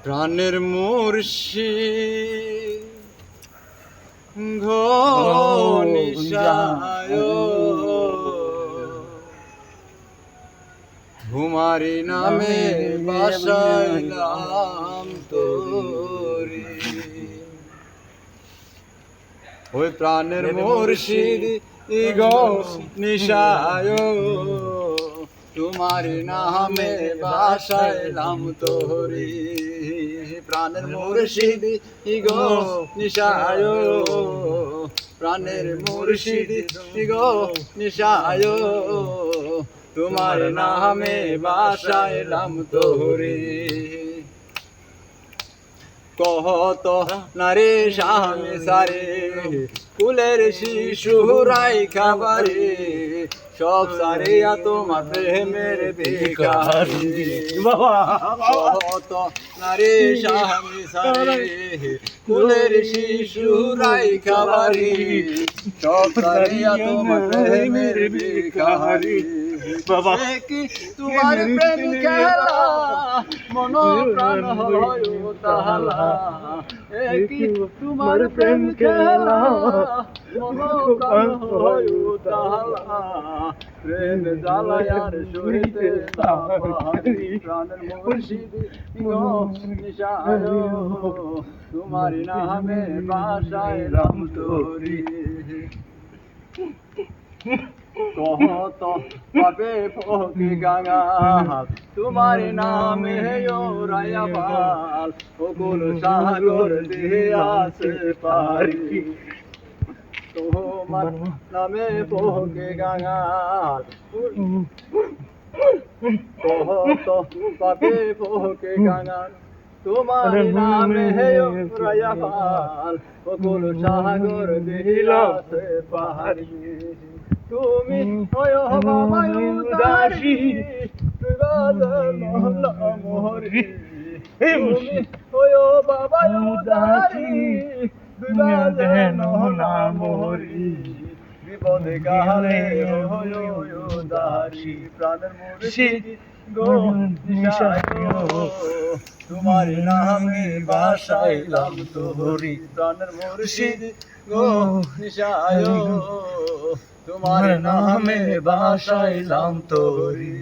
প্রাণের মুর্শিদ ঘনিশায় তোমারি নামে বাসাইলাম তোরি। ওই প্রাণের মুর্শিদ নিশায় তোমারি নামে বাসাইলাম তোরি। প্রাণের মুর্শিদ নিশায় প্রাণের মুর্শিদ নিশায় তোমার নামে বাসাইলাম তোরি। কহত নারে স্বামী সারে ফুলের শিশু রাই খাবারে সব সারিয়া তোমার প্রেমের ভিখারি। কহত নারে স্বামী সারে ফুলের শিশু রাই খাবারি সব সারিয়া তোমার প্রেমের ভিখারি। বাবা কি তোমার প্রেম খেলা মন প্রাণ হয় তাহালা। কি তোমার প্রেম খেলা মন প্রাণ হয় তাহালা। প্রেম জ্বালায়ার সহিতে পারি। প্রাণের মুর্শিদ নিশায় তোমারি নামে বাসাইলাম তোরি। কহত পাবে ফকি গাঙ্গাল তোমার নামে রায়াবাল ওগুল সাগর দিয়াছে পারি। তোমার নামে ফকি গাঙ্গাল কহত পাবে ফকি গাঙ্গাল তোমার নামে রায়াবাল ওগুল সাগর দিয়াছে পারি। তুমি হয় বাবায় উদাসী তুই বাদল মহল্লা মোহরি। তুমি হয় বাবায় উদাসী তুই বাদল মহল্লা মোহরি। বিপদে কালে হয় উদাসী প্রাণের মুর্শিদ নিশায় তোমার নামে বাসাইলাম তোরি। প্রাণের মুর্শিদ নিশায় তোমার নামে বাসাইলাম তোরি।